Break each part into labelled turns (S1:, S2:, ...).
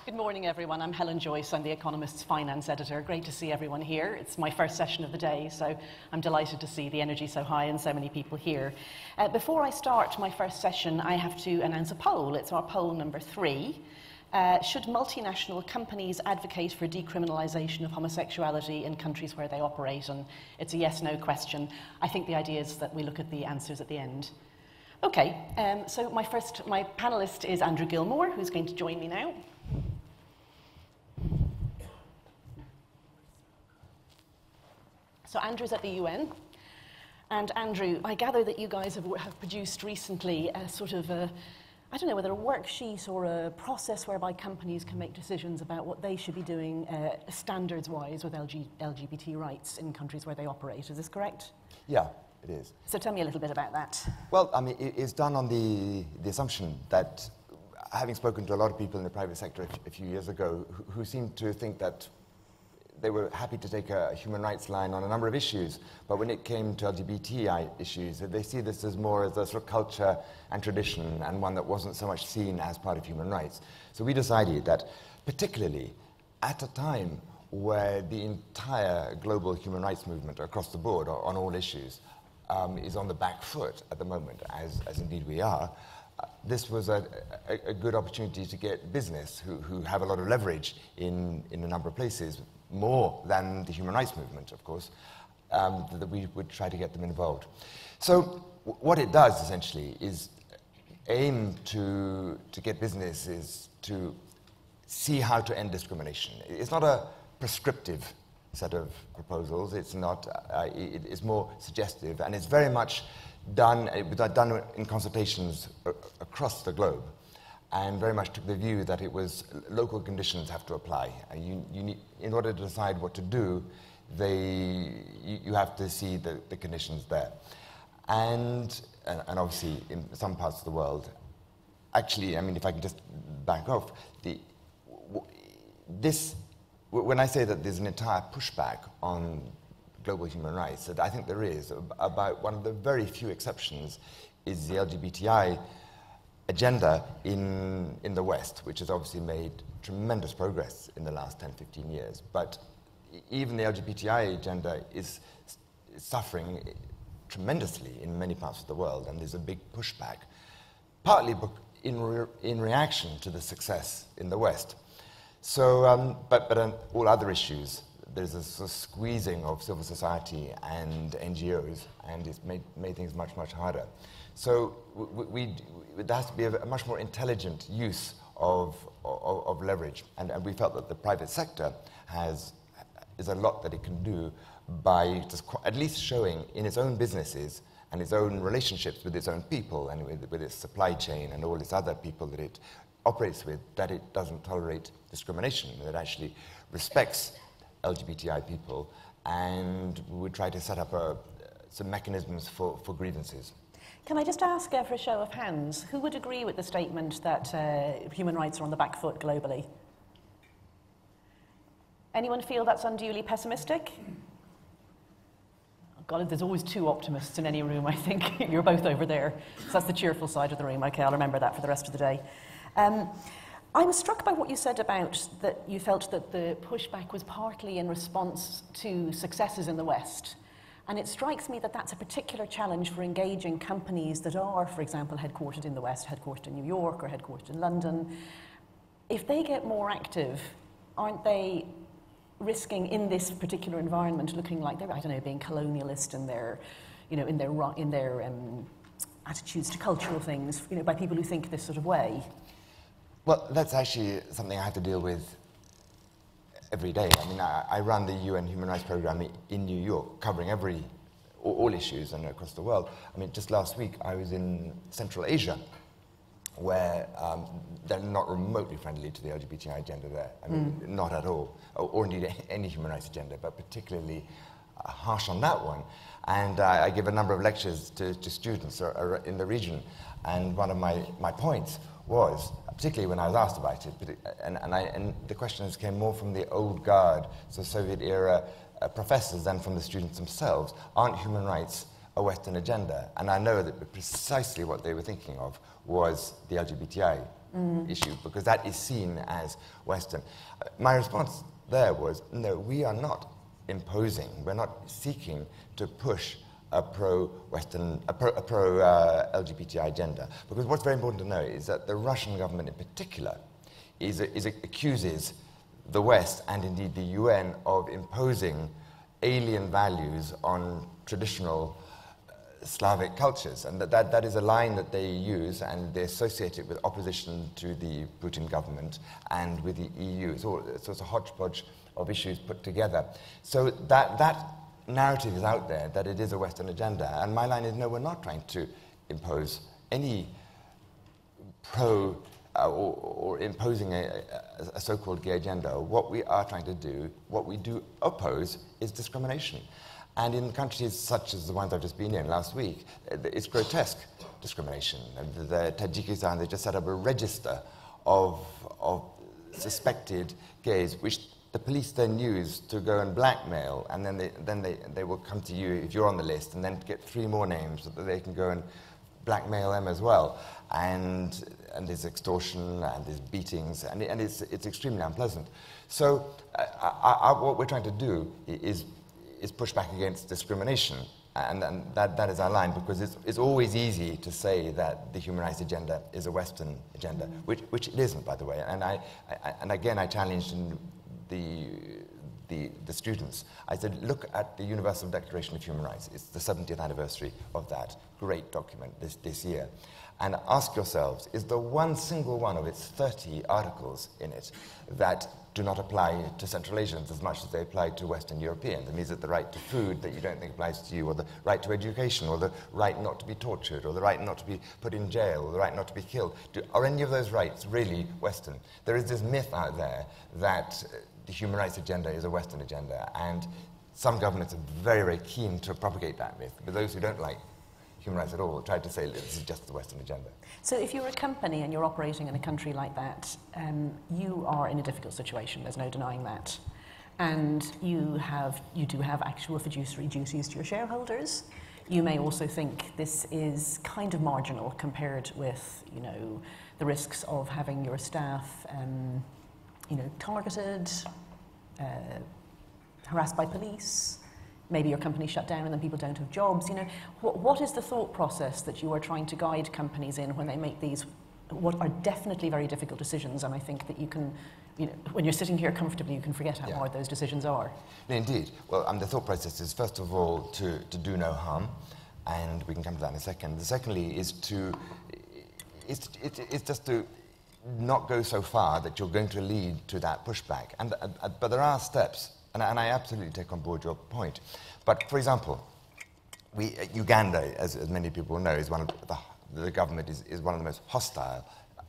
S1: Good morning, everyone. I'm Helen Joyce. I'm The Economist's finance editor. Great to see everyone here. It's my first session of the day, so I'm delighted to see the energy so high and so many people here. Before I start my first session, I have to announce a poll. It's our poll number 3. Should multinational companies advocate for decriminalisation of homosexuality in countries where they operate? And it's a yes-no question. I think the idea is that we look at the answers at the end. Okay, so my panellist is Andrew Gilmore, who's going to join me now. So Andrew's at the UN. And Andrew, I gather that you guys have produced recently a sort of a, I don't know whether a worksheet or a process whereby companies can make decisions about what they should be doing standards-wise with LGBT rights in countries where they operate. Is this correct?
S2: Yeah, it is.
S1: So tell me a little bit about that.
S2: Well, I mean, it's done on the assumption that, having spoken to a lot of people in the private sector a few years ago who seemed to think that they were happy to take a human rights line on a number of issues, but when it came to LGBTI issues, they see this as more as a sort of culture and tradition, and one that wasn't so much seen as part of human rights. So we decided that, particularly at a time where the entire global human rights movement across the board on all issues is on the back foot at the moment, as indeed we are, this was a good opportunity to get business who have a lot of leverage in a number of places, more than the human rights movement, of course, that we would try to get them involved. So what it does, essentially, is aim to get businesses to see how to end discrimination. It's not a prescriptive set of proposals. It's not. It's more suggestive, and it's very much done. It was done in consultations across the globe, and very much took the view that it was local conditions have to apply. You need, in order to decide what to do, you have to see the conditions there. And obviously, in some parts of the world, actually, I mean, if I can just back off, when I say that there's an entire pushback on global human rights, that I think there is, about one of the very few exceptions is the LGBTI agenda in the West, which has obviously made tremendous progress in the last 10, 15 years. But even the LGBTI agenda is suffering tremendously in many parts of the world, and there's a big pushback, partly in reaction to the success in the West. So, but on all other issues, there's a sort of squeezing of civil society and NGOs, and it's made things much, much harder. So there has to be a much more intelligent use of leverage, and we felt that the private sector is a lot that it can do by just at least showing in its own businesses and its own relationships with its own people and with its supply chain and all its other people that it operates with, that it doesn't tolerate discrimination, that it actually respects LGBTI people, and we would try to set up some mechanisms for grievances.
S1: Can I just ask for a show of hands, who would agree with the statement that human rights are on the back foot globally? Anyone feel that's unduly pessimistic? Oh God, there's always two optimists in any room, I think. You're both over there. So that's the cheerful side of the room. Okay, I'll remember that for the rest of the day. I was struck by what you said about that you felt that the pushback was partly in response to successes in the West. And it strikes me that that's a particular challenge for engaging companies that are, for example, headquartered in the West, headquartered in New York or headquartered in London. If they get more active, aren't they risking in this particular environment looking like they're, I don't know, being colonialist in their, you know, in their attitudes to cultural things, you know, by people who think this sort of way?
S2: Well, that's actually something I have to deal with every day. I mean, I run the UN Human Rights Program in New York, covering all issues and across the world. I mean, just last week I was in Central Asia, where they're not remotely friendly to the LGBTI agenda there. I mean, not at all, or indeed any human rights agenda, but particularly harsh on that one. And I give a number of lectures to students in the region, and one of my points was, particularly when I was asked about it, and the questions came more from the old guard, so Soviet-era professors, than from the students themselves. Aren't human rights a Western agenda? And I know that precisely what they were thinking of was the LGBTI issue, because that is seen as Western. My response there was, no, we are not imposing, we're not seeking to push a pro-Western, a pro-LGBTI agenda. Because what's very important to know is that the Russian government in particular accuses the West, and indeed the UN, of imposing alien values on traditional Slavic cultures. And that is a line that they use, and they associate it with opposition to the Putin government and with the EU. So it's a hodgepodge of issues put together. So that narrative is out there, that it is a Western agenda. And my line is, no, we're not trying to impose any or imposing a so-called gay agenda. What we are trying to do, what we do oppose, is discrimination. And in countries such as the ones I've just been in last week, it's grotesque discrimination. And the Tajikistan, they just set up a register of suspected gays, which the police then use to go and blackmail, and then they will come to you if you're on the list, and then get 3 more names so that they can go and blackmail them as well. And there's extortion, and there's beatings, and it's extremely unpleasant. So what we're trying to do is push back against discrimination, and that is our line, because it's always easy to say that the human rights agenda is a Western agenda, which it isn't, by the way. And again, I challenged the students. I said, look at the Universal Declaration of Human Rights. It's the 70th anniversary of that great document this year. And ask yourselves, is there one single one of its 30 articles in it that do not apply to Central Asians as much as they apply to Western Europeans? It means that the right to food that you don't think applies to you, or the right to education, or the right not to be tortured, or the right not to be put in jail, or the right not to be killed. Are any of those rights really Western? There is this myth out there that the human rights agenda is a Western agenda, and some governments are very, very keen to propagate that myth. But those who don't like human rights at all try to say this is just the Western agenda. So
S1: if you're a company and you're operating in a country like that, you are in a difficult situation, there's no denying that. And you do have actual fiduciary duties to your shareholders. You may also think this is kind of marginal compared with, the risks of having your staff targeted, harassed by police. Maybe your company shut down and then people don't have jobs. What is the thought process that you are trying to guide companies in when they make these, what are definitely very difficult decisions? And I think that you can, when you're sitting here comfortably, you can forget how hard those decisions are.
S2: No, indeed. Well, the thought process is, first of all, to do no harm, and we can come to that in a second. Secondly, is just to not go so far that you're going to lead to that pushback. But there are steps. And I absolutely take on board your point. But, for example, Uganda, as many people know, is one of the government is one of the most hostile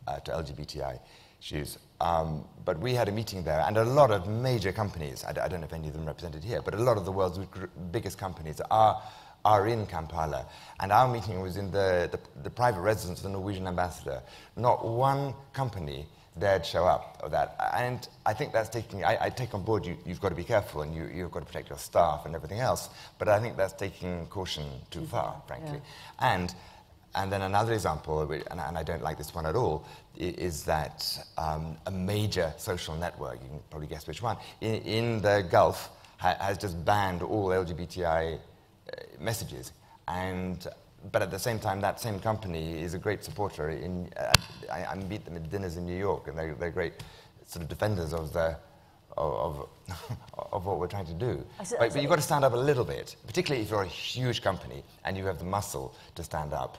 S2: to LGBTI issues. But we had a meeting there, and a lot of major companies, I don't know if any of them are represented here, but a lot of the world's biggest companies are in Kampala. And our meeting was in the private residence of the Norwegian ambassador. Not one company dared show up of that. And I think that's I take on board you've got to be careful, and you've got to protect your staff and everything else, but I think that's taking caution too far, frankly. Yeah. And then another example, and I don't like this one at all, is that a major social network, you can probably guess which one, in the Gulf has just banned all LGBTI messages. But at the same time, that same company is a great supporter. I meet them at dinners in New York, and they're great sort of defenders of what we're trying to do. But you've got to stand up a little bit, particularly if you're a huge company and you have the muscle to stand up.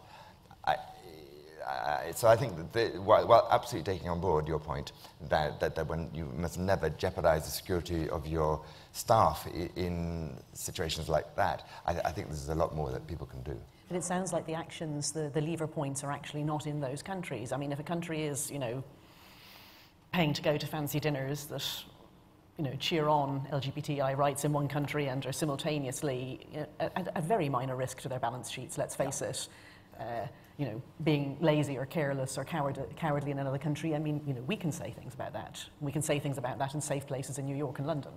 S2: So I think that, while absolutely taking on board your point that when you must never jeopardize the security of your staff in situations like that, I think there's a lot more that people can do.
S1: But it sounds like the actions, the lever points are actually not in those countries. I mean, if a country is, paying to go to fancy dinners that, cheer on LGBTI rights in one country and are simultaneously a very minor risk to their balance sheets, let's face it, being lazy or careless or cowardly in another country, I mean, we can say things about that. We can say things about that in safe places in New York and London.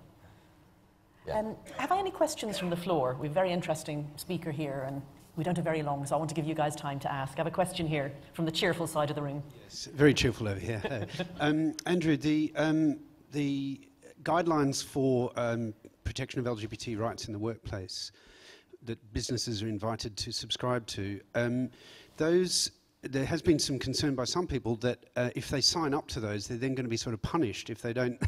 S1: Yeah. Have I any questions from the floor? We have a very interesting speaker here, and We don't have very long, so I want to give you guys time to ask. I have a question here from the cheerful side of the room.
S3: Yes, very cheerful over here. Andrew, the guidelines for protection of LGBT rights in the workplace that businesses are invited to subscribe to, there has been some concern by some people that if they sign up to those, they're then going to be sort of punished if they don't.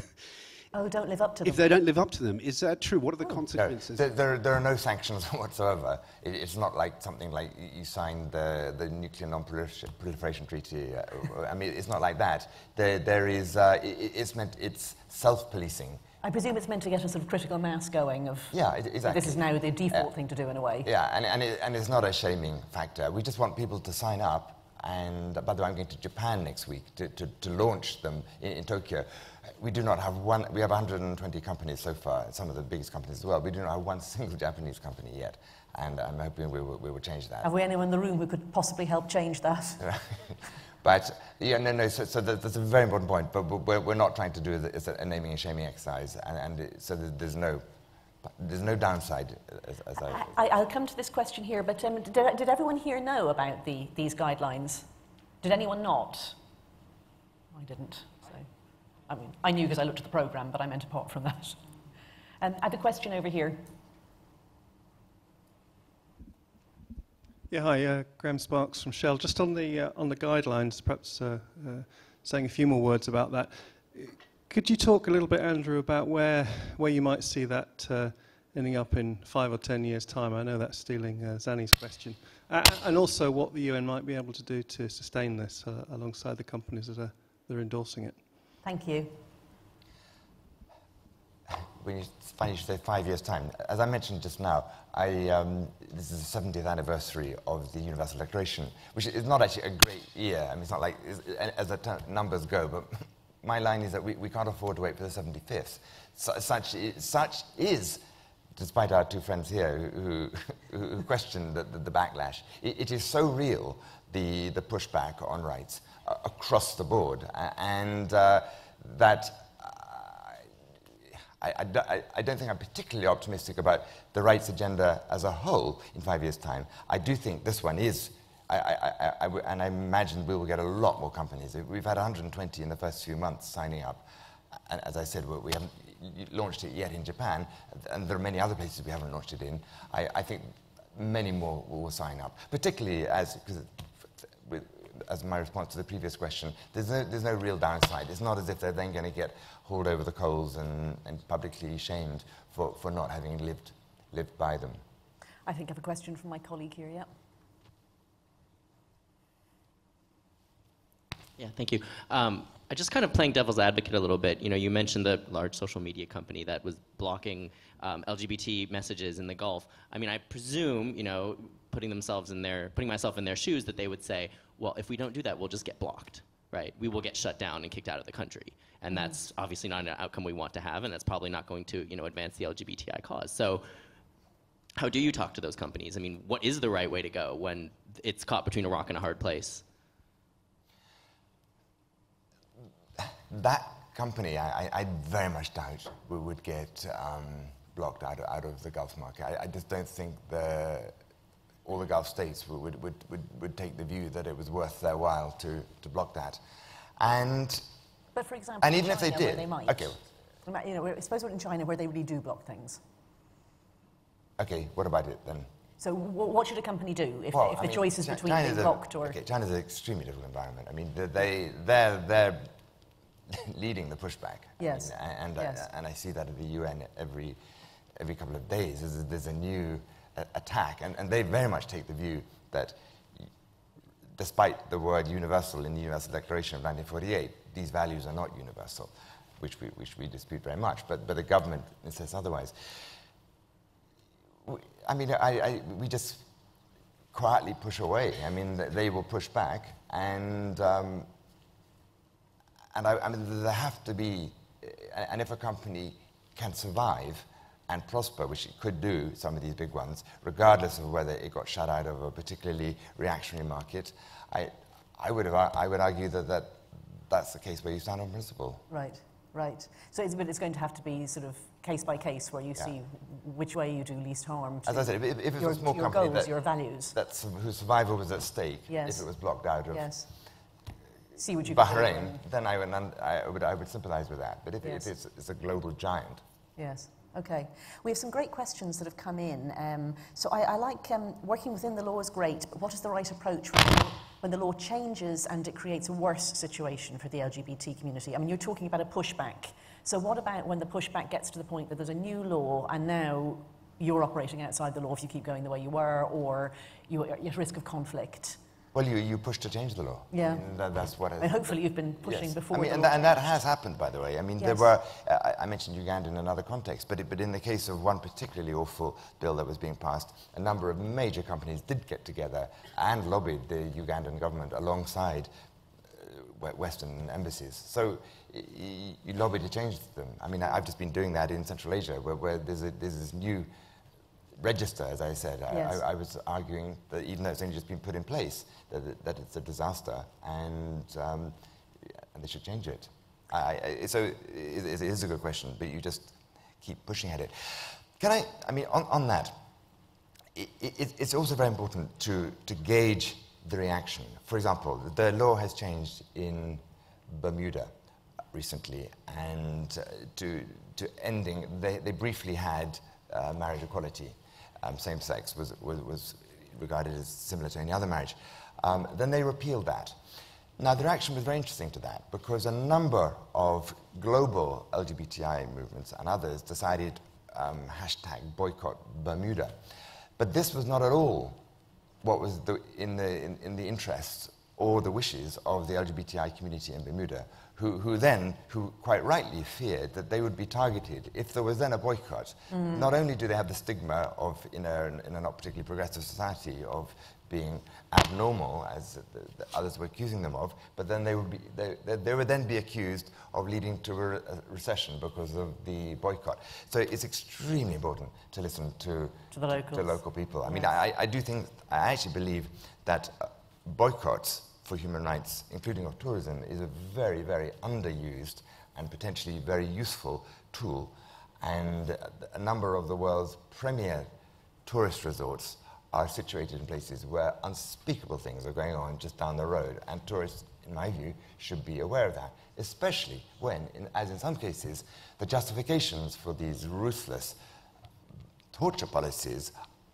S1: Don't live up to them.
S3: If they don't live up to them, is that true? What are the consequences?
S2: No, there are no sanctions whatsoever. It's not like something like you signed the Nuclear Non-Proliferation Treaty. I mean, it's not like that. It's self-policing.
S1: I presume it's meant to get a sort of critical mass going of...
S2: Yeah, exactly.
S1: This is now the default thing to do in a way.
S2: Yeah, and it's not a shaming factor. We just want people to sign up. And by the way, I'm going to Japan next week to launch them in Tokyo. We do not have one. We have 120 companies so far, some of the biggest companies as well. We do not have one single Japanese company yet, and I'm hoping we will change that.
S1: Have we anyone in the room who could possibly help change that?
S2: But yeah, no. So that's a very important point. But we're not trying to do is a naming and shaming exercise, and so there's no downside.
S1: I'll come to this question here, but did everyone here know about these guidelines? Did anyone not? I didn't. So, I mean, I knew because I looked at the programme, but I meant apart from that. I have a question over here.
S4: Yeah, hi, Graham Sparks from Shell. Just on the guidelines, perhaps saying a few more words about that. Could you talk a little bit, Andrew, about where you might see that ending up in 5 or 10 years' time? I know that's stealing Zanni's question. And also what the UN might be able to do to sustain this alongside the companies that are endorsing it.
S1: Thank you.
S2: When you say 5 years' time, as I mentioned just now, this is the 70th anniversary of the Universal Declaration, which is not actually a great year. I mean, it's not like, as the numbers go, but my line is that we can't afford to wait for the 75th. Such is, despite our two friends here who question the backlash, it is so real, the pushback on rights across the board, and that I don't think I'm particularly optimistic about the rights agenda as a whole in 5 years' time. I do think this one is, and I imagine we will get a lot more companies. We've had 120 in the first few months signing up, and as I said, we haven't launched it yet in Japan, and there are many other places we haven't launched it in. I think many more will sign up, particularly as my response to the previous question, there's no real downside. It's not as if they're then going to get hauled over the coals and publicly shamed for not having lived by them.
S1: I think I have a question from my colleague here, yeah.
S5: Yeah, thank you. I just kind of playing devil's advocate a little bit. You know, you mentioned the large social media company that was blocking LGBT messages in the Gulf. I mean, I presume, you know, putting myself in their shoes, that they would say, well, if we don't do that, we'll just get blocked, right? We will get shut down and kicked out of the country. And that's obviously not an outcome we want to have, and that's probably not going to, you know, advance the LGBTI cause. So how do you talk to those companies? I mean, what is the right way to go when it's caught between a rock and a hard place?
S2: That company, I very much doubt we would get blocked out of the Gulf market. I just don't think all the Gulf states would take the view that it was worth their while to block that.
S1: But for example,
S2: and even
S1: in China,
S2: if they did,
S1: where they might,
S2: okay.
S1: You know, suppose we're in China where they really do block things.
S2: Okay, what about it then?
S1: So what should a company do if the choice is between being blocked or...
S2: Okay, China's an extremely difficult environment. I mean, they're leading the pushback.
S1: Yes.
S2: I mean, and I see that at the UN every couple of days. There's a new attack, and they very much take the view that despite the word universal in the Universal Declaration of 1948, these values are not universal, which we dispute very much, but the government insists otherwise. I mean, we just quietly push away. I mean, they will push back, and I mean, there have to be, and if a company can survive and prosper, which it could do, some of these big ones, regardless of whether it got shut out of a particularly reactionary market, I would argue that that's the case where you stand on principle.
S1: Right. Right. So it's going to have to be sort of case by case, where you see which way you do least harm to
S2: As I said, if it's
S1: your,
S2: a small
S1: your
S2: company
S1: goals, your values.
S2: whose survival was at stake,
S1: Yes.
S2: if it was blocked out of
S1: See what you can do.
S2: Bahrain, then I would sympathise with that. But if it's a global giant.
S1: Yes. Okay. We have some great questions that have come in. So I like working within the law is great, but what is the right approach when the law changes and it creates a worse situation for the LGBT community? I mean, you're talking about a pushback. So what about when the pushback gets to the point that there's a new law and now you're operating outside the law if you keep going the way you were, or you're at risk of conflict?
S2: Well, you push to change the law.
S1: Yeah.
S2: And that's what.
S1: And hopefully you've been pushing before.
S2: I mean, and that has happened, by the way. I mean, there were. I mentioned Uganda in another context, but in the case of one particularly awful bill that was being passed, a number of major companies did get together and lobbied the Ugandan government alongside Western embassies. So you lobby to change them. I mean, I've just been doing that in Central Asia, where there's this new register, as I said. I was arguing that even though it's only just been put in place, that it's a disaster, and they should change it. So it is a good question, but you just keep pushing at it. I mean, on that, it's also very important to gauge the reaction. For example, the law has changed in Bermuda recently, and to ending, they briefly had marriage equality. Same sex was regarded as similar to any other marriage. Then they repealed that. Now, the reaction was very interesting to that, because a number of global LGBTI movements and others decided hashtag boycott Bermuda. But this was not at all what was in the interests or the wishes of the LGBTI community in Bermuda, who quite rightly feared that they would be targeted. If there was then a boycott, not only do they have the stigma of, in a not particularly progressive society, of being abnormal, as the others were accusing them of, but then they would then be accused of leading to a recession because of the boycott. So it's extremely important to listen to local people. I mean, I actually believe that boycotts for human rights, including of tourism, is a very, very underused and potentially very useful tool. And a number of the world's premier tourist resorts are situated in places where unspeakable things are going on just down the road. And tourists, in my view, should be aware of that, especially when, as in some cases, the justifications for these ruthless torture policies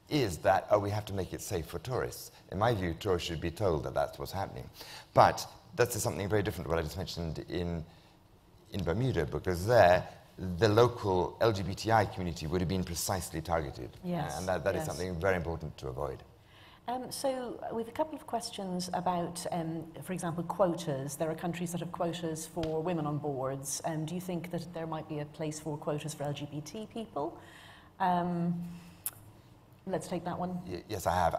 S2: is that, we have to make it safe for tourists. In my view, tourists should be told that that's what's happening. But that's something very different to what I just mentioned in Bermuda, because there, the local LGBTI community would have been precisely targeted.
S1: Yes.
S2: And that is something very important to avoid.
S1: So we have a couple of questions about, for example, quotas. There are countries that have quotas for women on boards. Do you think that there might be a place for quotas for LGBT people? Let's take that one.
S2: Yes, I have.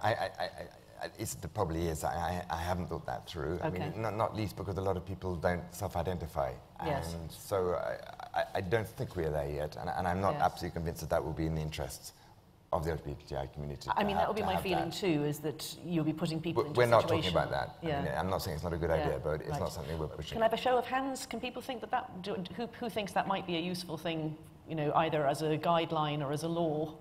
S2: There probably is. I haven't thought that through.
S1: Okay.
S2: I mean, not least because a lot of people don't self-identify.
S1: Yes.
S2: And so I don't think we're there yet. And I'm not absolutely convinced that will be in the interests of the LGBTI community.
S1: I mean, that would be my feeling too, is that you'll be putting people into
S2: We're
S1: a
S2: not
S1: situation.
S2: talking about that.
S1: Yeah.
S2: I mean, I'm not saying it's not a good idea, but it's not something we're pushing.
S1: Can I have a show of hands? Can people think who thinks that might be a useful thing, either as a guideline or as a law,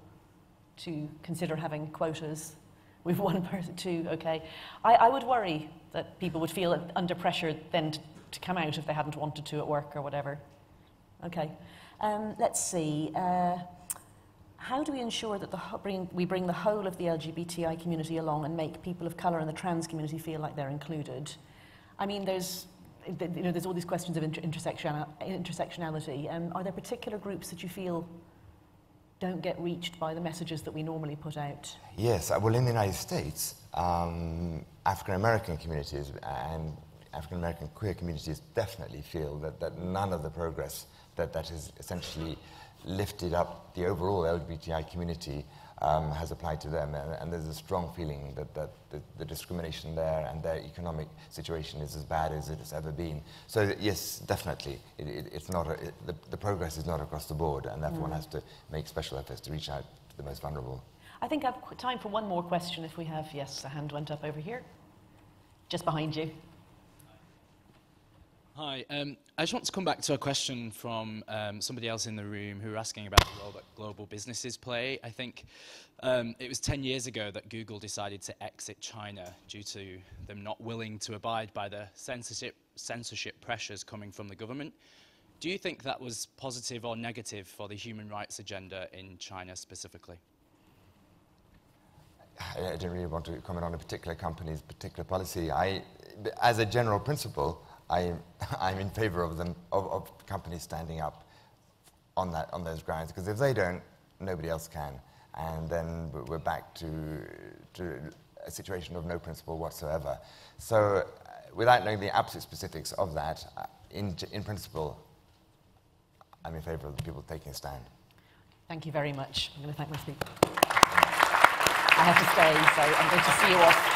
S1: to consider having quotas? With one person, two, okay. I would worry that people would feel under pressure then to come out if they hadn't wanted to at work or whatever. Okay. Let's see. How do we ensure that we bring the whole of the LGBTI community along and make people of colour and the trans community feel like they're included? I mean, there's all these questions of intersectionality. Are there particular groups that you feel don't get reached by the messages that we normally put out?
S2: Yes, well, in the United States, African-American communities and African-American queer communities definitely feel that none of the progress that has essentially lifted up the overall LGBTI community has applied to them, and there's a strong feeling that the discrimination there and their economic situation is as bad as it has ever been. So yes, definitely, it's not the progress is not across the board, and therefore one has to make special efforts to reach out to the most vulnerable.
S1: I think I have time for one more question if we have. Yes, a hand went up over here, just behind you.
S6: Hi, I just want to come back to a question from somebody else in the room who were asking about the role that global businesses play. I think it was 10 years ago that Google decided to exit China due to them not willing to abide by the censorship pressures coming from the government. Do you think that was positive or negative for the human rights agenda in China specifically?
S2: I don't really want to comment on a particular company's particular policy. As a general principle, I'm in favour of companies standing up on those grounds, because if they don't, nobody else can, and then we're back to a situation of no principle whatsoever. So, without knowing the absolute specifics of that, in principle, I'm in favour of the people taking a stand.
S1: Thank you very much. I'm going to thank my speaker. I have to stay, so I'm going to see you off.